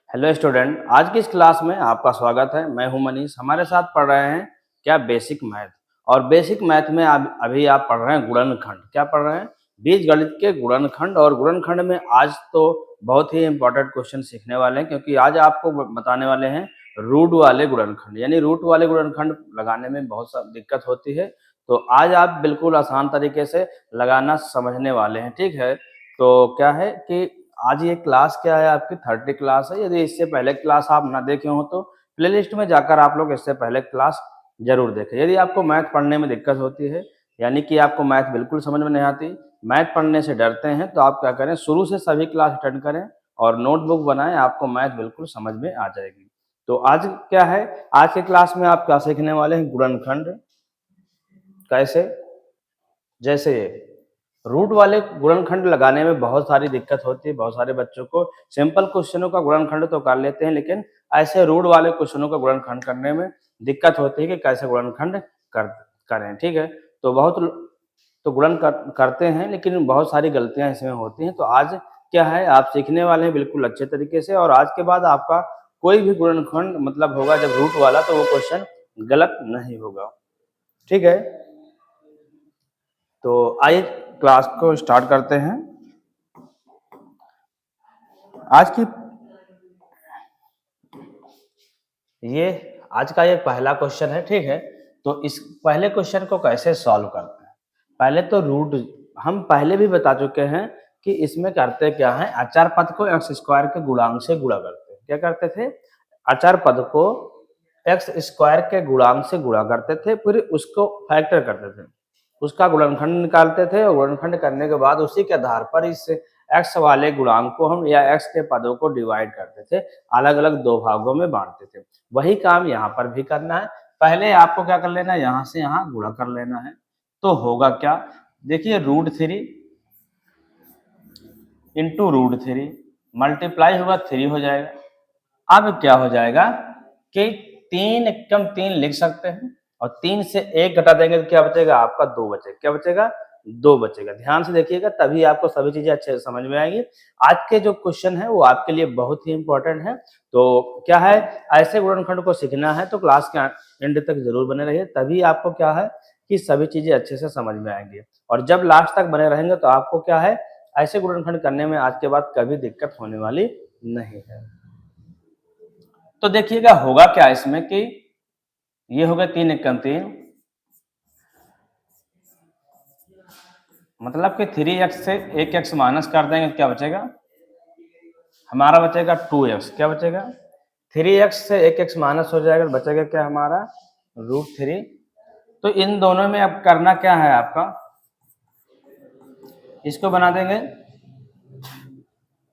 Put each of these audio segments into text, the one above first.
Hello student, आज की इस क्लास में आपका स्वागत है। मैं हूं मनीष। हमारे साथ पढ़ रहे हैं क्या बेसिक मैथ। और बेसिक मैथ में आप अभी आप पढ़ रहे हैं गुणनखंड। क्या पढ़ रहे हैं? बीजगणित के गुणनखंड। और गुणनखंड में आज तो बहुत ही इंपॉर्टेंट क्वेश्चन सीखने वाले हैं, क्योंकि आज आपको बताने वाले हैं रूट वाले गुणनखंड। यानी रूट वाले गुणनखंड लगाने में बहुत सा दिक्कत होती है, तो आज आप बिल्कुल आसान तरीके से लगाना समझने वाले हैं। ठीक है, तो क्या है कि आज ये क्लास क्या है, आपकी 30 क्लास है। यदि इससे पहले क्लास आप ना देखे हो तो प्लेलिस्ट में जाकर आप लोग इससे पहले क्लास जरूर देखें। यदि आपको मैथ पढ़ने में दिक्कत होती है, यानी कि आपको मैथ बिल्कुल समझ में नहीं आती, मैथ पढ़ने से डरते हैं, तो आप क्या करें, शुरू से सभी क्लास अटेंड करें और नोटबुक बनाएं। आपको मैथ बिल्कुल समझ में आ जाएगी। तो आज क्या है, आज के क्लास में आप क्या सीखने वाले हैं? गुणनखंड कैसे, जैसे रूट वाले गुणनखंड लगाने में बहुत सारी दिक्कत होती है। बहुत सारे बच्चों को सिंपल क्वेश्चनों का गुणनखंड तो कर लेते हैं, लेकिन ऐसे रूट वाले क्वेश्चनों का गुणनखंड करने में दिक्कत होती है कि कैसे गुणनखंड करें। ठीक है, तो तो करते हैं, लेकिन बहुत सारी गलतियां इसमें होती हैं। तो आज क्या है, आप सीखने वाले हैं बिल्कुल अच्छे तरीके से। और आज के बाद आपका कोई भी गुणनखंड मतलब होगा जब रूट वाला, तो वो क्वेश्चन गलत नहीं होगा। ठीक है, तो आइए क्लास को स्टार्ट करते हैं। आज की ये आज का ये पहला क्वेश्चन है। ठीक है, तो इस पहले क्वेश्चन को कैसे सॉल्व करते हैं? पहले तो रूट हम पहले भी बता चुके हैं कि इसमें करते क्या है, अचार पद को एक्स स्क्वायर के गुणांक से गुणा करते हैं। क्या करते थे? अचार पद को एक्स स्क्वायर के गुणांक से गुणा करते थे, फिर उसको फैक्टर करते थे, उसका गुणनखंड निकालते थे, और गुणनखंड करने के बाद उसी के आधार पर इस एक्स वाले गुणांक को हम या एक्स के पदों को डिवाइड करते थे, अलग अलग दो भागों में बांटते थे। वही काम यहाँ पर भी करना है। पहले आपको क्या कर लेना है, यहाँ से यहाँ गुणा कर लेना है। तो होगा क्या, देखिए √3 इंटू √3 मल्टीप्लाई होगा 3 हो जाएगा। अब क्या हो जाएगा कि 3 एकम 3 लिख सकते हैं, और 3 से 1 घटा देंगे तो क्या बचेगा आपका? 2 बचेगा। क्या बचेगा? 2 बचेगा। ध्यान से देखिएगा, तभी आपको सभी चीजें अच्छे से समझ में आएंगी। आज के जो क्वेश्चन है वो आपके लिए बहुत ही इंपॉर्टेंट है। तो क्या है, ऐसे गुणनखंड को सीखना है तो क्लास के एंड तक जरूर बने रहिए, तभी आपको क्या है कि सभी चीजें अच्छे से समझ में आएंगी। और जब लास्ट तक बने रहेंगे तो आपको क्या है, ऐसे गुणनखंड करने में आज के बाद कभी दिक्कत होने वाली नहीं है। तो देखिएगा होगा क्या इसमें कि ये हो गया 3 एकम 3, मतलब कि 3x से 1x माइनस कर देंगे, क्या बचेगा हमारा? बचेगा 2x। क्या बचेगा? 3x से 1x माइनस हो जाएगा, बचेगा क्या हमारा? √3। तो इन दोनों में अब करना क्या है आपका, इसको बना देंगे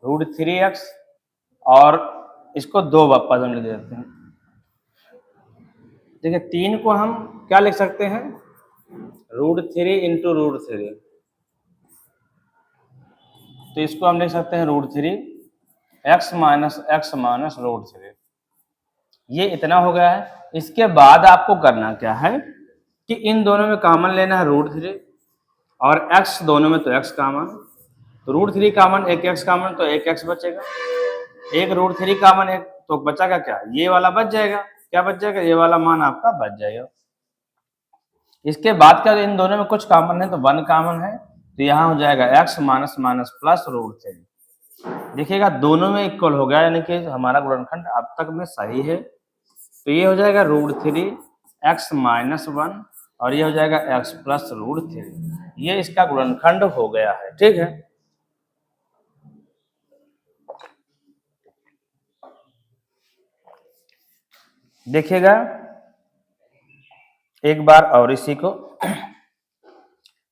√3x, और इसको 2 पद में लिख देते हैं। देखिए 3 को हम क्या लिख सकते हैं, √3 इंटू √3, तो इसको हम लिख सकते हैं √3 x माइनस √3। ये इतना हो गया है। इसके बाद आपको करना क्या है कि इन दोनों में कॉमन लेना है √3, और x दोनों में तो x कॉमन, तो √3 कॉमन, एक x कॉमन, तो एक x बचेगा। एक √3 कॉमन, एक तो बचेगा क्या, ये वाला बच जाएगा। क्या बच जाएगा? ये वाला मान आपका बच जाएगा। इसके बाद क्या, इन दोनों में कुछ कॉमन है तो 1 कॉमन है, तो यहाँ हो जाएगा x माइनस माइनस प्लस √3। देखिएगा दोनों में इक्वल हो गया, यानी कि हमारा गुणनखंड अब तक में सही है। तो ये हो जाएगा √3 x माइनस 1, और ये हो जाएगा x प्लस √3। ये इसका गुणनखंड हो गया है। ठीक है, देखिएगा एक बार और इसी को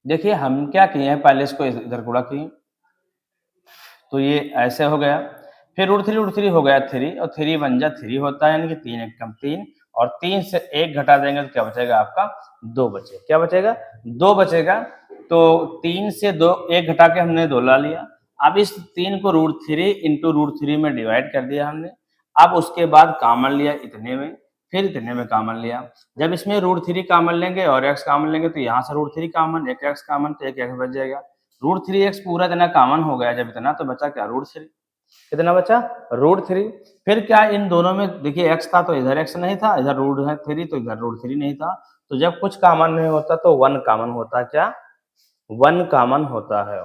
देखिए, हम क्या किए हैं, पहले इसको इधर गुणा किए, तो ये ऐसे हो गया। फिर √3 हो गया 3, और 3 1 जा 3 होता है, यानी कि 3 एकम 3, और 3 से 1 घटा देंगे तो क्या बचेगा आपका? 2 बचेगा। क्या बचेगा? 2 बचेगा। तो 3 से 2 1 घटा के हमने 2 ला लिया। अब इस 3 को √3 इंटू √3 में डिवाइड कर दिया हमने। अब उसके बाद कॉमन लिया इतने में, फिर इतने में कॉमन लिया। जब इसमें √3 कॉमन लेंगे और x कॉमन लेंगे, तो यहाँ से √3 कॉमन, एक x कॉमन, तो एक x बच जाएगा। √3x पूरा इतना कॉमन हो गया जब इतना, तो बचा क्या? √3। कितना बचा, √3। फिर क्या इन दोनों में देखिए x था तो इधर x नहीं था, इधर √3 तो इधर √3 नहीं था, तो जब कुछ कॉमन नहीं होता तो 1 कॉमन होता, क्या 1 कॉमन होता है।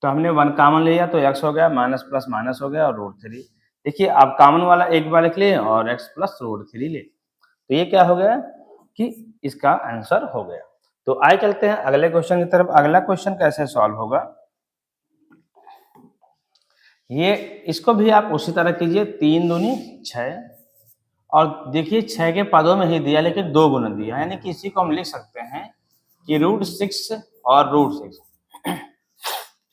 तो हमने 1 कॉमन लिया तो x हो गया, माइनस प्लस माइनस हो गया और √3। देखिए आप कॉमन वाला एक बार लिख लिए और x प्लस √3 ले, तो ये क्या हो गया कि इसका आंसर हो गया। तो आइए चलते हैं अगले क्वेश्चन की तरफ। अगला क्वेश्चन कैसे सॉल्व होगा, ये इसको भी आप उसी तरह कीजिए, 3 दूनी 6 और देखिए 6 के पदों में ही दिया लेकिन 2 गुना दिया, यानी कि इसी को हम लिख सकते हैं कि √6 और √6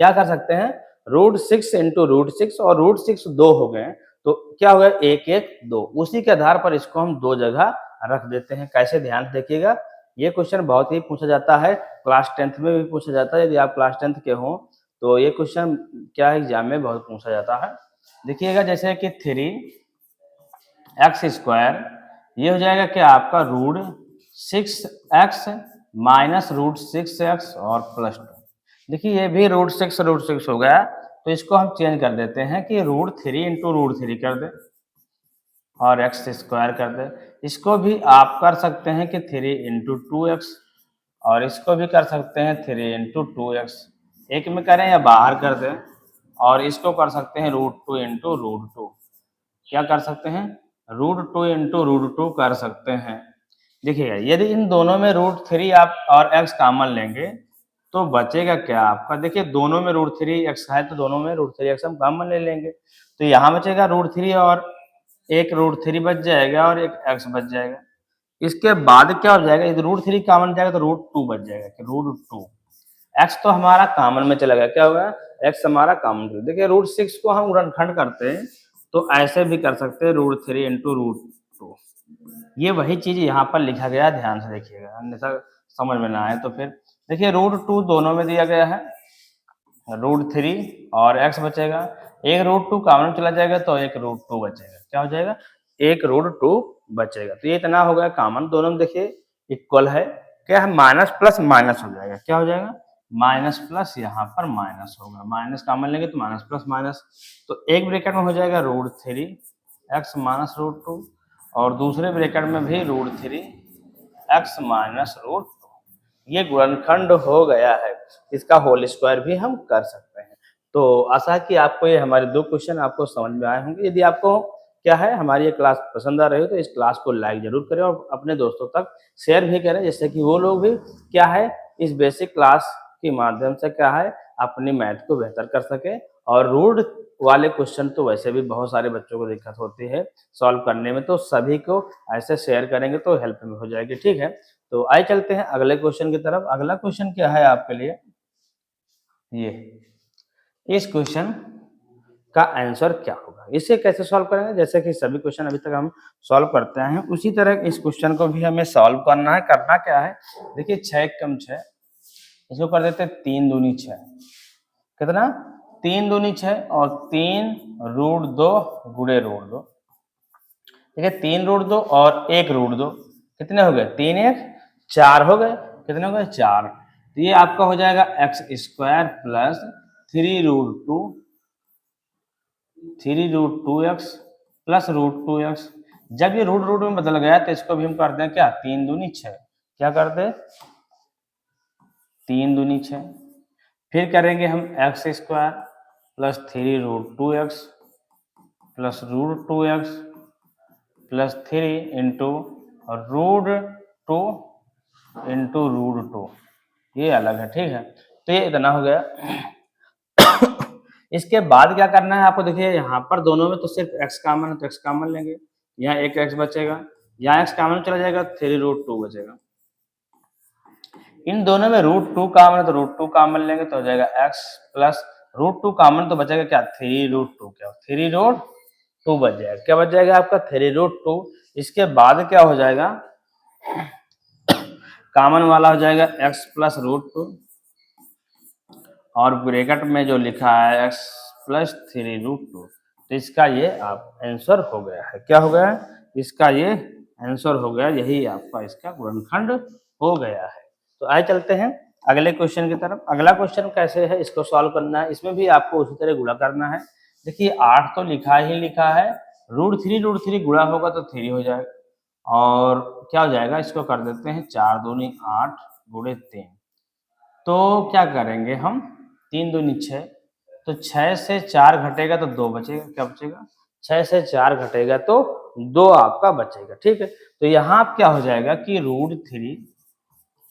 क्या कर सकते हैं, √6 इंटू √6 और √6 2 हो गए, तो क्या हो गया 1 1 2, उसी के आधार पर इसको हम 2 जगह रख देते हैं। कैसे, ध्यान से देखिएगा, ये क्वेश्चन बहुत ही पूछा जाता है, क्लास 10th में भी पूछा जाता है। यदि आप क्लास 10th के हो तो ये क्वेश्चन क्या एग्जाम में बहुत पूछा जाता है। देखिएगा जैसे कि 3x² ये हो जाएगा क्या आपका √6x माइनस √6x और +2। देखिए ये भी √6 हो गया, तो इसको हम चेंज कर देते हैं कि √3 इंटू √3 कर दे और x² कर दे। इसको भी आप कर सकते हैं कि 3 इंटू 2x और इसको भी कर सकते हैं 3 इंटू 2x, एक में करें या बाहर कर दें, और इसको कर सकते हैं √2 इंटू √2, क्या कर सकते हैं, √2 इंटू √2 कर सकते हैं। देखिएगा यदि इन दोनों में √3 आप और x कॉमन लेंगे तो बचेगा क्या आपका, देखिए दोनों में √3x है तो दोनों में √3x हम कॉमन ले लेंगे, तो यहाँ बचेगा √3 और एक √3 बच जाएगा और एक x बच जाएगा। इसके बाद क्या हो जाएगा, यदि √3 कॉमन जाएगा तो √2 बच जाएगा कि √2, x तो हमारा कॉमन में चला गया, क्या होगा x हमारा कॉमन। देखिए √6 को हम गुणनखंड करते हैं तो ऐसे भी कर सकते हैं √3 इंटू √2, ये वही चीज यहाँ पर लिखा गया है, ध्यान से देखिएगा, अन्यथा समझ में ना आए तो फिर। देखिए √2 दोनों में दिया गया है, √3 और x बचेगा, एक √2 कॉमन चला जाएगा तो एक √2 बचेगा, क्या हो जाएगा, एक √2 बचेगा। तो ये इतना हो गया कॉमन, दोनों में देखिए इक्वल है, क्या है माइनस प्लस माइनस हो जाएगा, क्या हो जाएगा माइनस प्लस, यहाँ पर माइनस होगा, माइनस कॉमन लेंगे तो माइनस प्लस माइनस, तो एक ब्रैकेट में हो जाएगा √3 x माइनस √2 और दूसरे ब्रैकेट में भी √3 x माइनस √2, ये गुणनखंड हो गया है। इसका होल स्क्वायर भी हम कर सकते हैं। तो आशा है कि आपको ये हमारे 2 क्वेश्चन आपको समझ में आए होंगे। यदि आपको क्या है हमारी ये क्लास पसंद आ रही हो तो इस क्लास को लाइक जरूर करें और अपने दोस्तों तक शेयर भी करें, जिससे कि वो लोग भी क्या है इस बेसिक क्लास के माध्यम से क्या है अपनी मैथ को बेहतर कर सके। और रूट वाले क्वेश्चन तो वैसे भी बहुत सारे बच्चों को दिक्कत होती है सॉल्व करने में, तो सभी को ऐसे शेयर करेंगे तो हेल्प में हो जाएगी, ठीक है। तो आइए चलते हैं अगले क्वेश्चन की तरफ। अगला क्वेश्चन क्या है आपके लिए, ये इस क्वेश्चन का आंसर क्या होगा, इसे कैसे सॉल्व करेंगे, जैसे कि सभी क्वेश्चन अभी तक हम सॉल्व करते हैं उसी तरह इस क्वेश्चन को भी हमें सॉल्व करना है। करना क्या है, देखिए 6 कम 6, इसको कर देते हैं 3 दूनी 6, कितना 3 दूनी 6 और 3 √2 गुणे √2, ठीक है 3 √2 और 1 √2, कितने हो गए 3 1 4 हो गए, कितने हो गए 4, तो ये आपका हो जाएगा x² plus 3√2x plus √2x। जब ये √√ में बदल गया तो इसको भी हम कर दें क्या 3 दूनी 6, क्या कर दे 3 दूनी 6, फिर करेंगे हम x² plus 3√2x plus √2x plus 3 into √2 into √2, ये अलग है, ठीक है। तो ये इतना हो गया। इसके बाद क्या करना है आपको, देखिए यहाँ पर दोनों में तो सिर्फ x कॉमन है तो x कॉमन लेंगे, यहाँ एक x बचेगा, यहाँ x कॉमन चला जाएगा 3√2 बचेगा, इन दोनों में √2 कॉमन है तो √2 कॉमन लेंगे तो हो जाएगा x प्लस √2 कॉमन तो बचेगा क्या 3√2, क्या 3√2 बच जाएगा, क्या बच जाएगा आपका 3√2। इसके बाद क्या हो जाएगा कॉमन वाला हो जाएगा x प्लस √2 और ब्रैकेट में जो लिखा है x प्लस 3√2, तो इसका ये आप आंसर हो गया है, क्या हो गया इसका ये आंसर हो गया, यही आपका इसका गुणनखंड हो गया है। तो आइए चलते हैं अगले क्वेश्चन की तरफ। अगला क्वेश्चन कैसे है इसको सॉल्व करना है, इसमें भी आपको उसी तरह गुणा करना है, देखिए 8 तो लिखा ही लिखा है, रूट थ्री गुणा होगा तो 3 हो जाएगा और क्या हो जाएगा, इसको कर देते हैं 4 दूनी 8 गुणे 3। तो क्या करेंगे हम, 3 दूनी 6, तो 6 से 4 घटेगा तो 2 बचेगा, क्या बचेगा, 6 से 4 घटेगा तो 2 आपका बचेगा, ठीक है। तो यहाँ क्या हो जाएगा कि root 3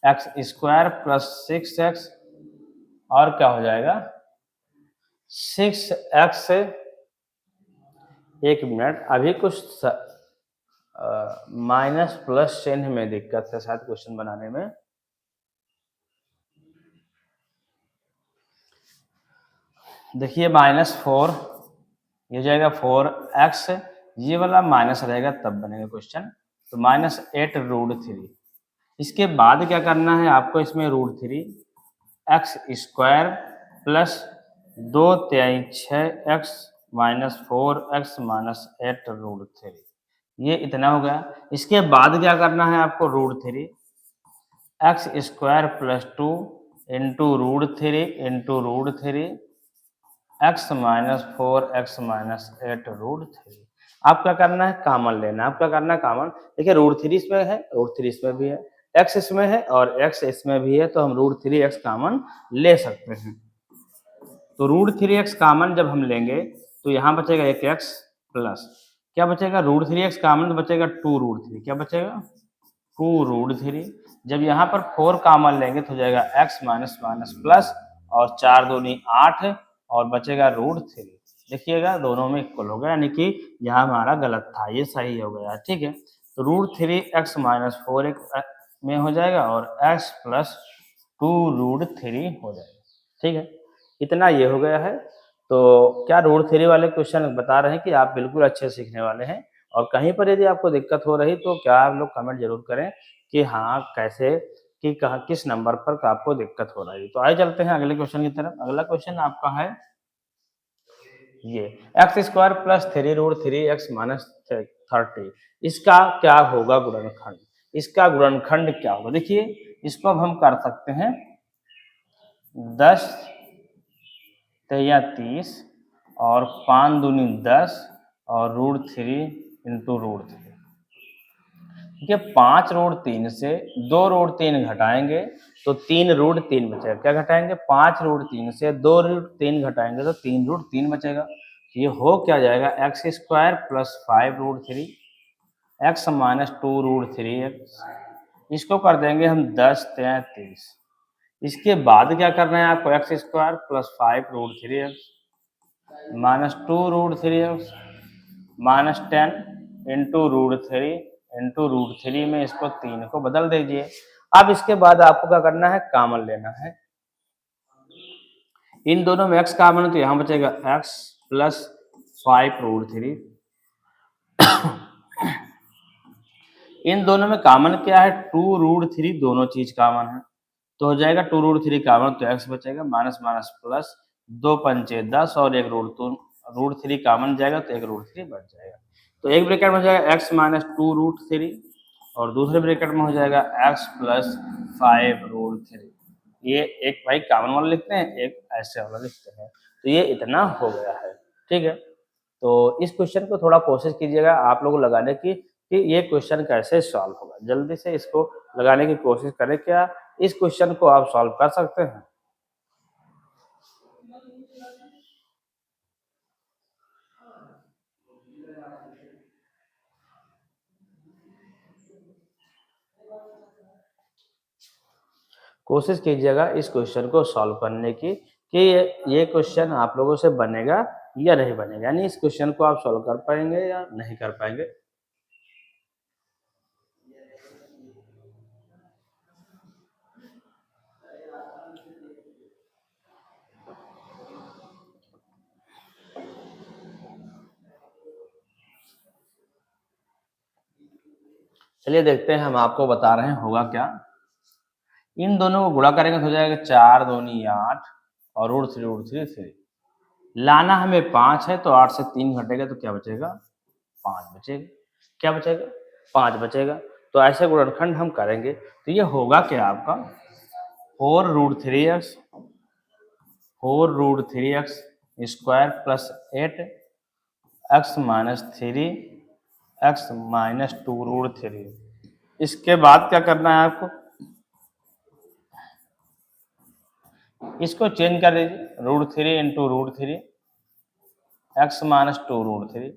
x square plus 6x और क्या हो जाएगा 6x से, एक मिनट अभी कुछ माइनस प्लस चिन्ह में दिक्कत है शायद क्वेश्चन बनाने में। देखिए -4 ये हो जाएगा 4x, ये वाला माइनस रहेगा तब बनेगा क्वेश्चन, तो -8√3। इसके बाद क्या करना है आपको, इसमें √3 x square plus 2×6x -4x -8√3, ये इतना हो गया। इसके बाद क्या करना है आपको, √3 x square plus 2 into √3 x -4x -8√3। आप क्या करना है, कॉमन लेना है। आप क्या करना है, कॉमन। देखिए √3 इसमें है, √3 इसमें भी है, x इसमें है और x इसमें भी है, तो हम √3x कॉमन ले सकते हैं। तो √3x कॉमन जब हम लेंगे तो यहाँ बचेगा एक x प्लस क्या बचेगा, √3x कॉमन तो बचेगा 2√3, क्या बचेगा 2√3। जब यहाँ पर 4 कॉमन लेंगे तो हो जाएगा x माइनस माइनस प्लस और 4 दूनी 8 और बचेगा √3। देखिएगा दोनों में इक्वल हो गया, यानी कि यहाँ हमारा गलत था, ये सही हो गया, ठीक है। तो √3x माइनस 4 में हो जाएगा और x प्लस 2√3 हो जाएगा, ठीक है। इतना ये हो गया है। तो क्या √3 वाले क्वेश्चन बता रहे हैं कि आप बिल्कुल अच्छे सीखने वाले हैं, और कहीं पर यदि आपको दिक्कत हो रही तो क्या आप लोग कमेंट जरूर करें कि हाँ कैसे, कि कहाँ किस नंबर पर आपको दिक्कत हो रही है। तो आइए चलते हैं अगले क्वेश्चन की तरफ। अगला क्वेश्चन आपका है ये x square plus 3√3x minus 30, इसका क्या होगा गुणनखंड, इसका गुणनखंड क्या होगा। देखिए इसको अब हम कर सकते हैं 10 × 30 और 5 दूनी 10 और √3 इंटू √3। देखिए 5√3 से 2√3 घटाएंगे तो 3√3 बचेगा, क्या घटाएंगे 5√3 से 2√3 घटाएंगे तो 3√3 बचेगा। ये हो क्या जाएगा, x square plus 5√3 x minus 2√3x, इसको कर देंगे हम 10 × 30। इसके बाद क्या करना है आपको, x square plus 5√3x minus 2√3x minus 10 into √3 में इसको 3 को बदल दीजिए। अब इसके बाद आपको क्या करना है, कॉमन लेना है। इन दोनों में x कॉमन है तो यहाँ बचेगा x प्लस 5√3। इन दोनों में कॉमन क्या है, 2√3, दोनों चीज कॉमन है तो हो जाएगा 2√3 कॉमन तो x बचेगा माइनस माइनस प्लस 2 पंचे 10 और एक √3 कॉमन जाएगा तो एक √3 बच जाएगा। तो एक ब्रैकेट में हो जाएगा x माइनस 2√3 और दूसरे ब्रैकेट में हो जाएगा x प्लस 5√3। ये एक भाई कॉमन वाला लिखते हैं, एक ऐसे वाला लिखते हैं, तो ये इतना हो गया है, ठीक है। तो इस क्वेश्चन को थोड़ा कोशिश कीजिएगा आप लोग लगाने की कि ये क्वेश्चन कैसे सॉल्व होगा, जल्दी से इसको लगाने की कोशिश करें। क्या इस क्वेश्चन को आप सॉल्व कर सकते हैं? कोशिश कीजिएगा इस क्वेश्चन को सॉल्व करने की कि ये क्वेश्चन आप लोगों से बनेगा या नहीं बनेगा, यानी इस क्वेश्चन को आप सॉल्व कर पाएंगे या नहीं कर पाएंगे। चलिए देखते हैं, हम आपको बता रहे हैं होगा क्या। इन दोनों को गुणा करेंगे तो हो जाएगा 4 दूनी 8 और √3 लाना हमें 5 है तो 8 से 3 घटेगा तो क्या बचेगा, 5 बचेगा, क्या बचेगा 5 बचेगा। तो ऐसे गुणनखंड हम करेंगे तो ये होगा क्या आपका 4√3x square plus 8 x minus 3 x minus 2√3। इसके बाद क्या करना है आपको, इसको चेंज कर दीजिए, √3 इंटू √3 एक्स माइनस 2√3,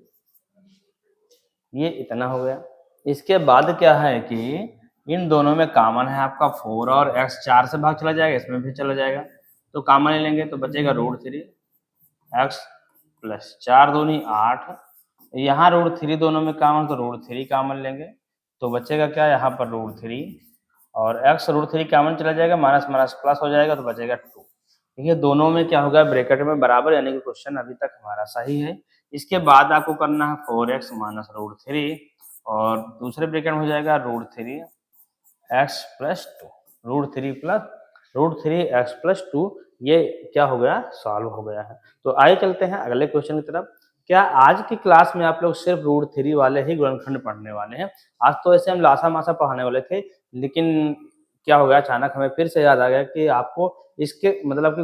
ये इतना हो गया। इसके बाद क्या है कि इन दोनों में कॉमन है आपका 4 और x 4 से भाग चला जाएगा, इसमें भी चला जाएगा, तो कॉमन ले लेंगे तो बचेगा √3 x प्लस 4 दूनी 8, यहाँ √3 दोनों में कॉमन तो √3 कॉमन लेंगे तो बचेगा क्या, यहाँ पर √3 और x √3 कॉमन चला जाएगा, माइनस माइनस प्लस हो जाएगा तो बचेगा 2। देखिए दोनों में क्या होगा, ब्रैकेट में बराबर, यानी कि क्वेश्चन अभी तक हमारा सही है। इसके बाद आपको करना है 4x माइनस √3 और दूसरे ब्रैकेट में हो जाएगा √3 x प्लस 2, √3 x प्लस 2, ये क्या हो गया, सॉल्व हो गया है। तो आइए चलते हैं अगले क्वेश्चन की तरफ। क्या आज की क्लास में आप लोग सिर्फ √3 वाले ही गुणनखंड पढ़ने वाले हैं? आज तो ऐसे हम लासा मासा पढ़ाने वाले थे, लेकिन क्या हो गया, अचानक हमें फिर से याद आ गया कि आपको इसके मतलब कि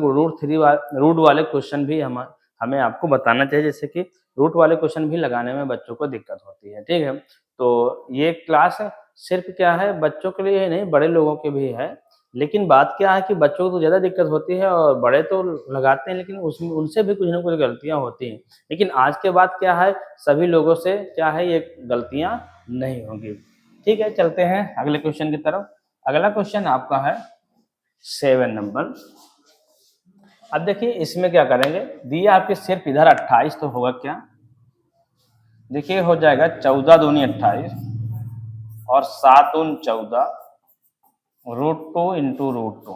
रूट वाले क्वेश्चन भी हमें आपको बताना चाहिए, जैसे कि रूट वाले क्वेश्चन भी लगाने में बच्चों को दिक्कत होती है। ठीक है, तो ये क्लास सिर्फ क्या है, बच्चों के लिए ही नहीं, बड़े लोगों के भी है। लेकिन बात क्या है कि बच्चों को तो ज़्यादा दिक्कत होती है और बड़े तो लगाते हैं, लेकिन उसमें उनसे भी कुछ ना कुछ गलतियाँ होती हैं। लेकिन आज के बाद क्या है, सभी लोगों से क्या है, ये गलतियाँ नहीं होंगी। ठीक है, चलते हैं अगले क्वेश्चन की तरफ। अगला क्वेश्चन आपका है 7 नंबर। अब देखिए इसमें क्या करेंगे, दिया आपके सिर्फ इधर 28 तो होगा क्या, देखिए हो जाएगा 14 दूनी 28 और 7 दून 14 √2 इंटू √2।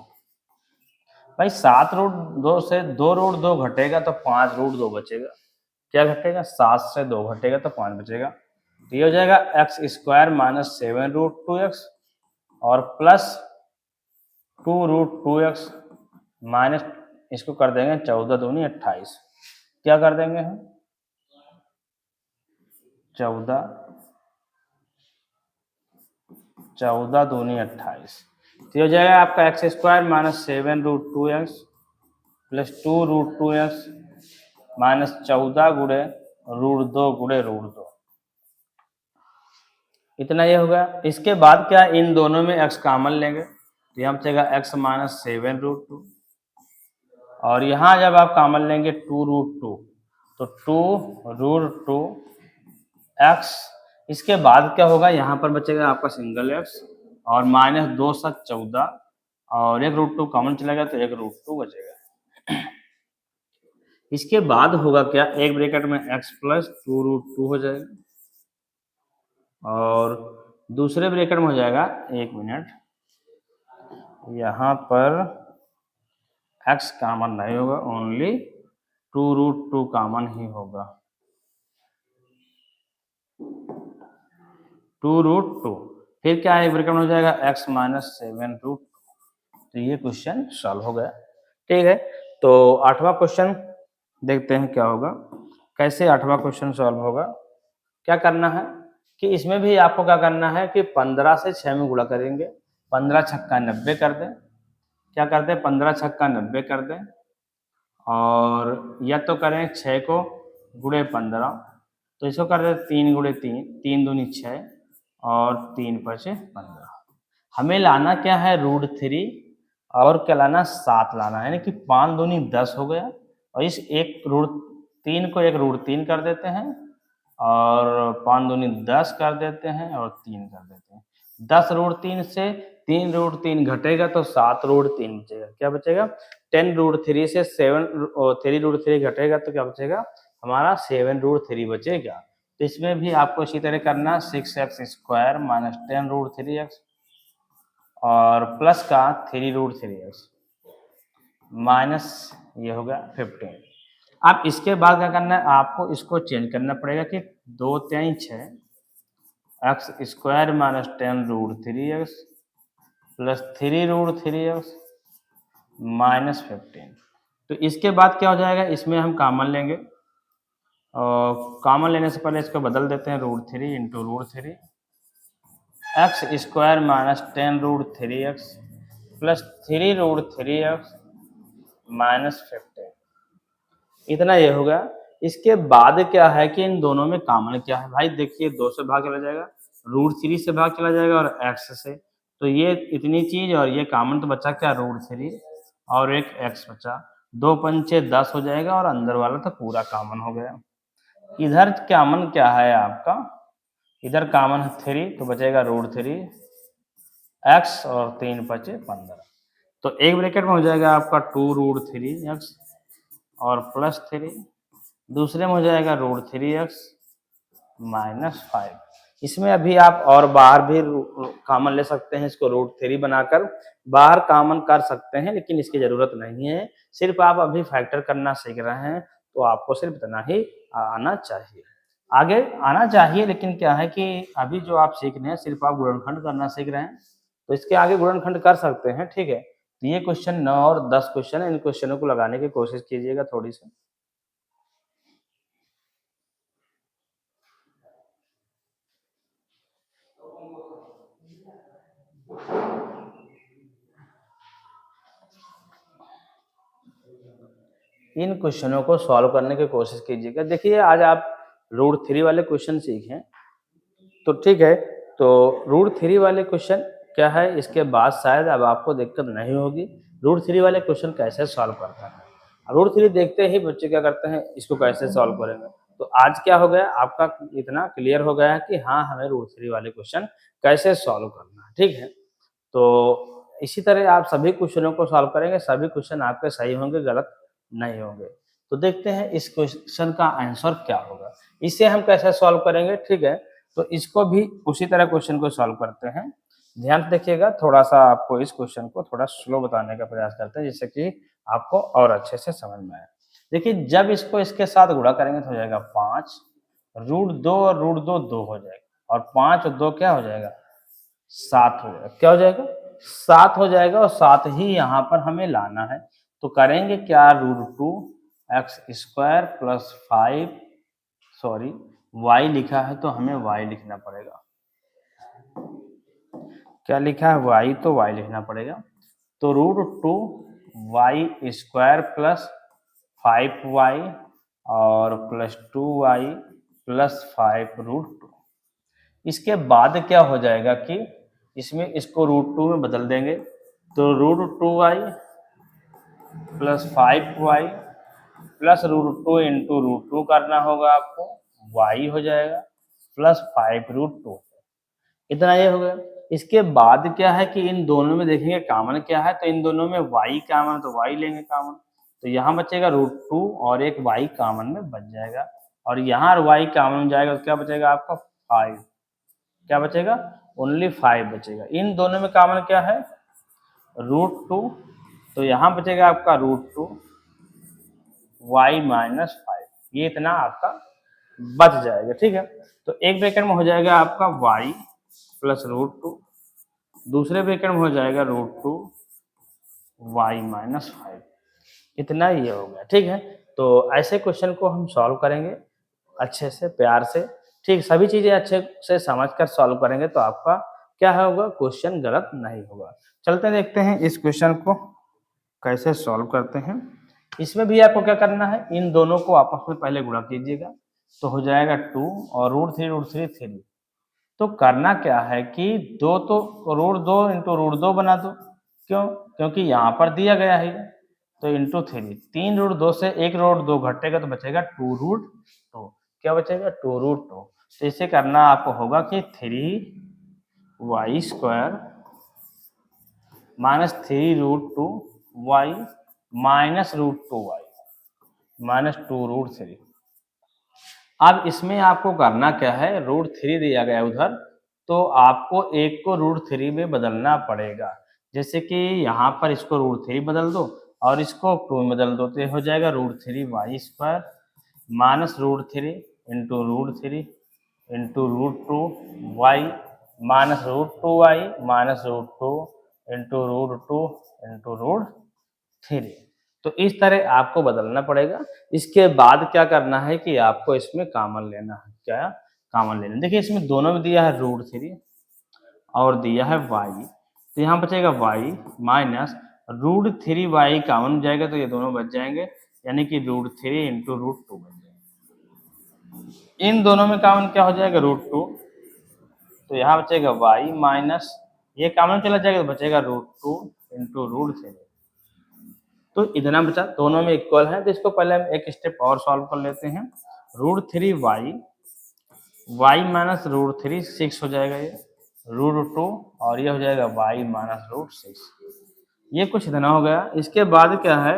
भाई 7√2 से 2√2 घटेगा तो 5√2 बचेगा। क्या घटेगा, 7 से 2 घटेगा तो 5 बचेगा। तो ये हो जाएगा एक्स स्क्वायर माइनस 7√2x और प्लस 2√2x माइनस, इसको कर देंगे 14 दूनी 28। क्या कर देंगे हम, 14 दूनी 28, तो हो जाएगा आपका x square minus 7√2x plus 2√2x minus 14 गुणे √2 गुणे √2, इतना ये होगा। इसके बाद क्या, इन दोनों में x कॉमन लेंगे तो यहाँ बचेगा x माइनस 7√2 और यहाँ जब आप कॉमन लेंगे 2√2 तो 2√2x। इसके बाद क्या होगा, यहाँ पर बचेगा आपका सिंगल x और माइनस 2 7 14 और 1√2 कॉमन चला गया तो 1√2 बचेगा। इसके बाद होगा क्या, एक ब्रैकेट में x प्लस 2√2 हो जाएगा और दूसरे ब्रैकेट में हो जाएगा, एक मिनट, यहाँ पर x कॉमन नहीं होगा, ओनली 2√2 कॉमन ही होगा, 2√2। फिर क्या है, एक ब्रैकेट में हो जाएगा x माइनस 7√2। तो ये क्वेश्चन सॉल्व हो गया। ठीक है, तो 8वां क्वेश्चन देखते हैं क्या होगा, कैसे 8वां क्वेश्चन सॉल्व होगा। क्या करना है कि इसमें भी आपको क्या करना है कि 15 से 6 में गुणा करेंगे, 15 छक्का 90 कर दें। क्या कर दें, 15 छक्का 90 कर दें और या तो करें 6 को गुणे 15, तो इसको कर दें 3 गुणे 3, 3 दूनी 6 और 3 पचे 15। हमें लाना क्या है, √3 और क्या लाना, 7 लाना है, यानी कि 5 दूनी 10 हो गया और इस एक √3 को एक √3 कर देते हैं और 5 दूनी 10 कर देते हैं और 3 कर देते हैं। 10√3 से 3√3 घटेगा तो 7√3 बचेगा। क्या बचेगा, 10√3 से 3√3 घटेगा तो क्या बचेगा, हमारा 7√3 बचेगा। तो इसमें भी आपको इसी तरह करना, 6x स्क्वायर माइनस 10√3x और प्लस का 3√3x माइनस ये होगा 15। अब इसके बाद क्या करना है, आपको इसको चेंज करना पड़ेगा कि 2 3 6 x square minus 10√3x plus 3√3x minus 15। तो इसके बाद क्या हो जाएगा, इसमें हम कॉमन लेंगे और कॉमन लेने से पहले इसको बदल देते हैं, √3 into √3 x square minus 10√3x plus 3√3x minus 15। इतना ये हो गया। इसके बाद क्या है कि इन दोनों में कॉमन क्या है भाई, देखिए 2 से भाग चला जाएगा, √3 से भाग चला जाएगा और x से, तो ये इतनी चीज और ये कॉमन तो बचा क्या, √3 और एक x बचा, 2 पंचे 10 हो जाएगा और अंदर वाला तो पूरा कॉमन हो गया। इधर कॉमन क्या है आपका, इधर कॉमन है 3 तो बचेगा √3 x और 3 बचे 15, तो एक ब्रैकेट में हो जाएगा आपका 2√3x और +3, दूसरे में हो जाएगा √3x -5। इसमें अभी आप और बाहर भी कॉमन ले सकते हैं, इसको √3 बनाकर बाहर कॉमन कर सकते हैं, लेकिन इसकी जरूरत नहीं है। सिर्फ आप अभी फैक्टर करना सीख रहे हैं तो आपको सिर्फ इतना ही आना चाहिए, आगे आना चाहिए। लेकिन क्या है कि अभी जो आप सीख रहे हैं सिर्फ आप गुणनखंड करना सीख रहे हैं, तो इसके आगे गुणनखंड कर सकते हैं, ठीक है। तो ये क्वेश्चन 9 और 10 क्वेश्चन है, इन क्वेश्चनों को लगाने की कोशिश कीजिएगा थोड़ी सी। इन क्वेश्चनों को सॉल्व करने की कोशिश कीजिएगा। देखिए आज आप √3 वाले क्वेश्चन सीखें तो ठीक है, तो √3 वाले क्वेश्चन क्या है, इसके बाद शायद अब आपको दिक्कत नहीं होगी। √3 वाले क्वेश्चन कैसे सॉल्व करता है, √3 देखते ही बच्चे क्या करते हैं, इसको कैसे सॉल्व करेंगे। तो आज क्या हो गया आपका, इतना क्लियर हो गया है कि हाँ हमें √3 वाले क्वेश्चन कैसे सॉल्व करना है, ठीक है। तो इसी तरह आप सभी क्वेश्चनों को सॉल्व करेंगे, सभी क्वेश्चन आपके सही होंगे, गलत नहीं होंगे। तो देखते हैं इस क्वेश्चन का आंसर क्या होगा, इसे हम कैसे सॉल्व करेंगे, ठीक है। तो इसको भी उसी तरह क्वेश्चन को सॉल्व करते हैं। ध्यान से देखिएगा, थोड़ा सा आपको इस क्वेश्चन को थोड़ा स्लो बताने का प्रयास करते हैं, जिससे कि आपको और अच्छे से समझ में आए। देखिए जब इसको इसके साथ गुणा करेंगे तो हो जाएगा 5, √2 और √2 2 हो जाएगा, और 5 और 2 क्या हो जाएगा, 7 हो जाएगा। क्या हो जाएगा, 7 हो जाएगा, और 7 ही यहाँ पर हमें लाना है। तो करेंगे क्या, √2x² + 5, सॉरी y लिखा है तो हमें y लिखना पड़ेगा। क्या लिखा है, y, तो y लिखना पड़ेगा। तो √2y² + 5y और +2y + 5√2। इसके बाद क्या हो जाएगा कि इसमें इसको √2 में बदल देंगे, तो √2y + 5y + √2 इंटू √2 करना होगा आपको, y हो जाएगा +5√2। इतना ये हो गया। इसके बाद क्या है कि इन दोनों में देखेंगे कॉमन क्या है, तो इन दोनों में y कॉमन, तो y लेंगे कॉमन, तो यहाँ बचेगा √2 और एक y कॉमन में बच जाएगा, और यहाँ y कॉमन जाएगा तो क्या बचेगा आपका 5, क्या बचेगा, ओनली 5 बचेगा। इन दोनों में कॉमन क्या है, √2, तो यहाँ बचेगा आपका √2 y -5, ये इतना आपका बच जाएगा, ठीक है। तो एक ब्रैकेट में हो जाएगा आपका y + √2, दूसरे ब्रैकेट में हो जाएगा √2 y -5, इतना ये हो गया, ठीक है। तो ऐसे क्वेश्चन को हम सॉल्व करेंगे अच्छे से, प्यार से, ठीक, सभी चीजें अच्छे से समझकर सॉल्व करेंगे तो आपका क्या होगा, क्वेश्चन गलत नहीं होगा। चलते देखते हैं इस क्वेश्चन को कैसे सॉल्व करते हैं। इसमें भी आपको क्या करना है, इन दोनों को आपस में पहले गुणा कीजिएगा, तो हो जाएगा 2 और √3 3। तो करना क्या है कि दो तो √2 इंटू √2 बना दो, क्यों, क्योंकि यहाँ पर दिया गया है, तो इंटू 3, 3 √2 से एक √2 घटेगा तो बचेगा 2√2, क्या बचेगा 2√2। तो इसे करना आपको होगा कि 3y² -3√2y -√2y -2√3। अब इसमें आपको करना क्या है, √3 दिया गया उधर, तो आपको एक को √3 में बदलना पड़ेगा। जैसे कि यहाँ पर इसको √3 बदल दो और इसको 2 में बदल दो, तो ये हो जाएगा √3y² -√3 into √3 into √2y -√2y -√2 into √2 into √3। तो इस तरह आपको बदलना पड़ेगा। इसके बाद क्या करना है कि आपको इसमें कॉमन लेना है, क्या कॉमन लेना, देखिए इसमें दोनों में दिया है √3 और दिया है y, तो यहाँ बचेगा y -√3y कॉमन जाएगा तो ये दोनों बच जाएंगे, यानी कि √3 इंटू √2 बन जाएगा। इन दोनों में कॉमन क्या हो जाएगा √2, तो यहाँ बचेगा y माइनस, ये कॉमन चला जाएगा तो बचेगा √2 इंटू √3। तो इतना बचा, दोनों में इक्वल है, तो इसको पहले हम एक स्टेप और सॉल्व कर लेते हैं। √3y, y माइनस √3 6 हो जाएगा ये, √2 और ये हो जाएगा y माइनस √6। ये कुछ इतना हो गया। इसके बाद क्या है,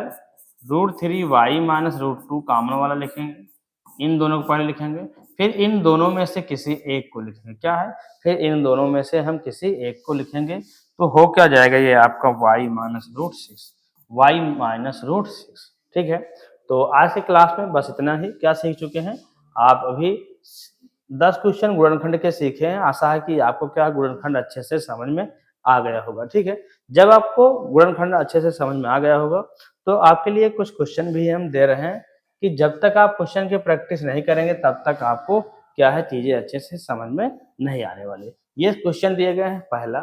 √3y माइनस √2 कॉमन वाला लिखेंगे, इन दोनों को पहले लिखेंगे, फिर इन दोनों में से किसी एक को लिखेंगे। क्या है, फिर इन दोनों में से हम किसी एक को लिखेंगे, तो हो क्या जाएगा ये आपका y माइनस √6, y माइनस √6। ठीक है, तो आज के क्लास में बस इतना ही। क्या सीख चुके हैं आप? अभी 10 क्वेश्चन गुणनखंड के सीखे हैं। आशा है कि आपको क्या गुणनखंड अच्छे से समझ में आ गया होगा। ठीक है, जब आपको गुणनखंड अच्छे से समझ में आ गया होगा तो आपके लिए कुछ क्वेश्चन भी हम दे रहे हैं कि जब तक आप क्वेश्चन की प्रैक्टिस नहीं करेंगे तब तक आपको क्या है, चीजें अच्छे से समझ में नहीं आने वाली। ये क्वेश्चन दिए गए हैं, पहला,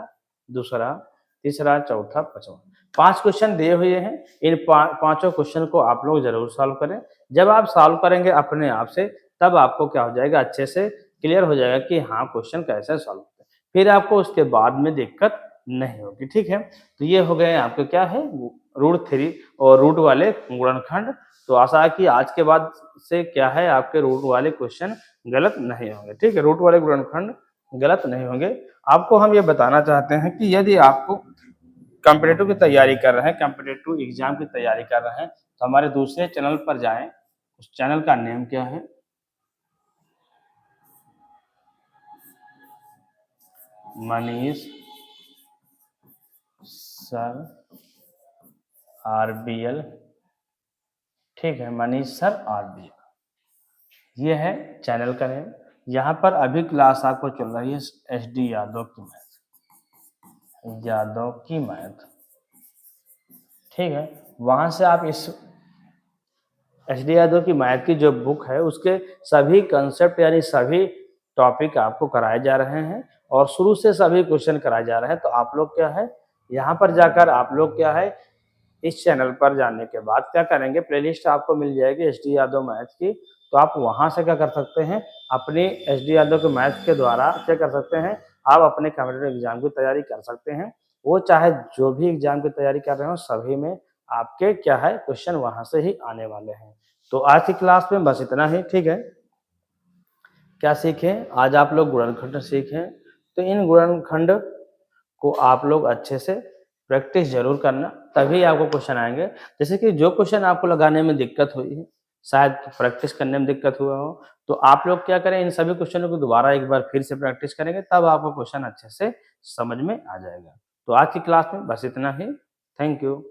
दूसरा, तीसरा, चौथा, पांचवा, 5 क्वेश्चन दिए हुए हैं। इन पांचों क्वेश्चन को आप लोग जरूर सॉल्व करें। जब आप सॉल्व करेंगे अपने आप से, तब आपको क्या हो जाएगा, अच्छे से क्लियर हो जाएगा कि हाँ क्वेश्चन कैसे सॉल्व करें, फिर आपको उसके बाद में दिक्कत नहीं होगी। ठीक है, तो ये हो गए आपके क्या है, √3 और रूट वाले गुणनखंड। तो आशा है कि आज के बाद से क्या है, आपके रूट वाले क्वेश्चन गलत नहीं होंगे। ठीक है, रूट वाले गुणनखंड गलत नहीं होंगे। आपको हम ये बताना चाहते हैं कि यदि आपको कॉम्पिटिटिव की तैयारी कर रहे हैं, कॉम्पिटिटिव एग्जाम की तैयारी कर रहे हैं, तो हमारे दूसरे चैनल पर जाएं। उस चैनल का नेम क्या है, मनीष सर RBL। ठीक है, मनीष सर RBL, ये है चैनल का नेम। यहाँ पर अभी क्लास आपको चल रही है SD यादव की मैथ। ठीक है, वहां से आप इस SD यादव की मैथ की जो बुक है उसके सभी कंसेप्ट यानी सभी टॉपिक आपको कराए जा रहे हैं और शुरू से सभी क्वेश्चन कराए जा रहे हैं। तो आप लोग क्या है, यहाँ पर जाकर आप लोग क्या है, इस चैनल पर जाने के बाद क्या करेंगे, प्लेलिस्ट आपको मिल जाएगी SD यादव मैथ की। तो आप वहां से क्या कर सकते हैं, अपनी SD यादव के मैथ के द्वारा क्या कर सकते हैं, आप अपने कॉम्पिटिटिव एग्जाम की तैयारी कर सकते हैं। वो चाहे जो भी एग्जाम की तैयारी कर रहे हो, सभी में आपके क्या है, क्वेश्चन वहां से ही आने वाले हैं। तो आज की क्लास में बस इतना ही। ठीक है, क्या सीखें आज? आप लोग गुणनखंड सीखें। तो इन गुणनखंड को आप लोग अच्छे से प्रैक्टिस जरूर करना, तभी आपको क्वेश्चन आएंगे। जैसे कि जो क्वेश्चन आपको लगाने में दिक्कत हुई है, शायद प्रैक्टिस करने में दिक्कत हुआ हो, तो आप लोग क्या करें, इन सभी क्वेश्चनों को दोबारा एक बार फिर से प्रैक्टिस करेंगे, तब आपको क्वेश्चन अच्छे से समझ में आ जाएगा। तो आज की क्लास में बस इतना ही। Thank you.